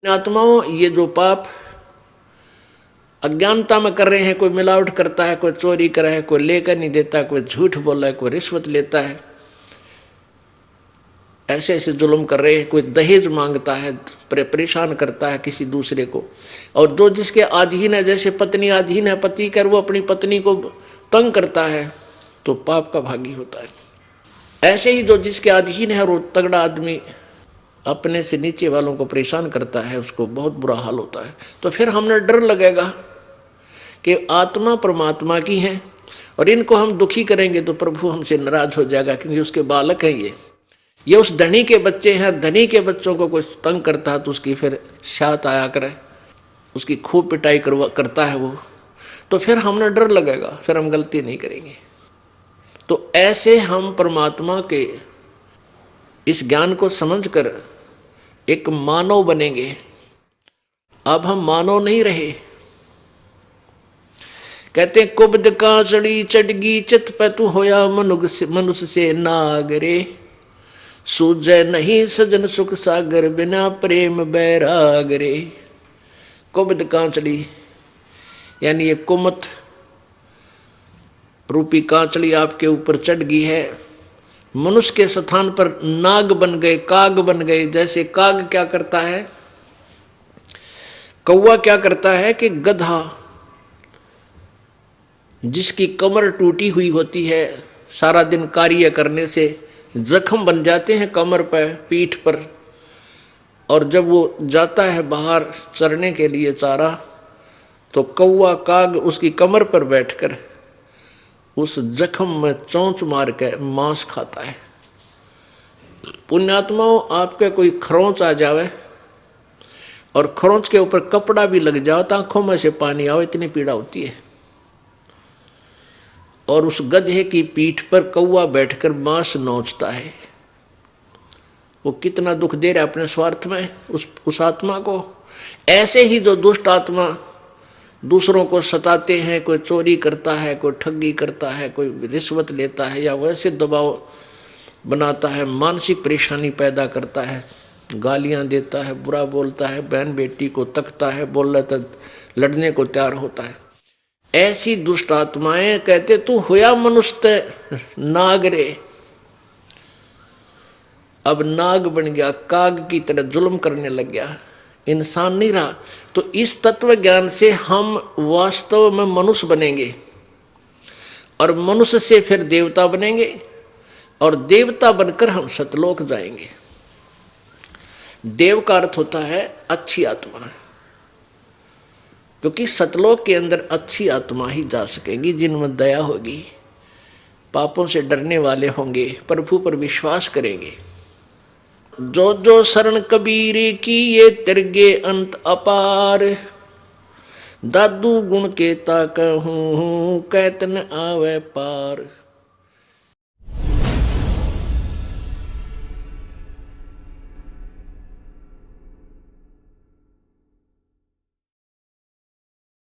आत्माओं, ये जो पाप अज्ञानता में कर रहे हैं, कोई मिलावट करता है, कोई चोरी कर रहा है, कोई लेकर नहीं देता, कोई झूठ बोल रहा है, कोई रिश्वत लेता है, ऐसे ऐसे जुल्म कर रहे हैं, कोई दहेज मांगता है, परेशान करता है किसी दूसरे को, और जो जिसके अधीन है, जैसे पत्नी अधीन है पति कर, वो अपनी पत्नी को तंग करता है तो पाप का भागी होता है। ऐसे ही जो जिसके अधीन है, वो तगड़ा आदमी अपने से नीचे वालों को परेशान करता है, उसको बहुत बुरा हाल होता है। तो फिर हमने डर लगेगा कि आत्मा परमात्मा की है और इनको हम दुखी करेंगे तो प्रभु हमसे नाराज हो जाएगा, क्योंकि उसके बालक हैं ये उस धनी के बच्चे हैं। धनी के बच्चों को कोई तंग करता है तो उसकी फिर शात आया करे, उसकी खूब पिटाई करता है वो, तो फिर हमने डर लगेगा, फिर हम गलती नहीं करेंगे। तो ऐसे हम परमात्मा के इस ज्ञान को समझकर एक मानव बनेंगे। अब हम मानव नहीं रहे। कहते कुब्द कांचड़ी चढ़गी चित पे तू होया मनुष्य से नागरे, सूझे नहीं सजन सुख सागर बिना प्रेम बैराग रे। कुब्द कांचड़ी यानी ये कुमत रूपी कांचड़ी आपके ऊपर चढ़ गई है। मनुष्य के स्थान पर नाग बन गए, काग बन गए। जैसे काग क्या करता है, कौवा क्या करता है कि गधा जिसकी कमर टूटी हुई होती है, सारा दिन कार्य करने से जख्म बन जाते हैं कमर पर, पीठ पर, और जब वो जाता है बाहर चरने के लिए चारा, तो कौवा काग उसकी कमर पर बैठकर उस जख्म में चोंच मार के मांस खाता है। पुण्यात्माओं, आपके कोई खरोंच आ जावे और खरोंच के ऊपर कपड़ा भी लग जाओ तो आंखों में से पानी आओ, इतनी पीड़ा होती है। और उस गधे की पीठ पर कौवा बैठकर मांस नोचता है। वो कितना दुख दे रहा है अपने स्वार्थ में उस आत्मा को। ऐसे ही जो दुष्ट आत्मा दूसरों को सताते हैं, कोई चोरी करता है, कोई ठगी करता है, कोई रिश्वत लेता है, या वैसे दबाव बनाता है, मानसिक परेशानी पैदा करता है, गालियां देता है, बुरा बोलता है, बहन बेटी को तकता है, बोल रहा था लड़ने को तैयार होता है, ऐसी दुष्ट आत्माएं कहते तू होया मनुष्य नाग रे। अब नाग बन गया, काग की तरह जुल्म करने लग गया, इंसान नहीं रहा। तो इस तत्व ज्ञान से हम वास्तव में मनुष्य बनेंगे, और मनुष्य से फिर देवता बनेंगे, और देवता बनकर हम सतलोक जाएंगे। देव का अर्थ होता है अच्छी आत्मा, क्योंकि सतलोक के अंदर अच्छी आत्मा ही जा सकेंगी, जिनमें दया होगी, पापों से डरने वाले होंगे, प्रभु पर विश्वास करेंगे। जो जो शरण कबीर की ये तिरगे अंत अपार, दादू गुण के ता कहूं कहत न आवे पार।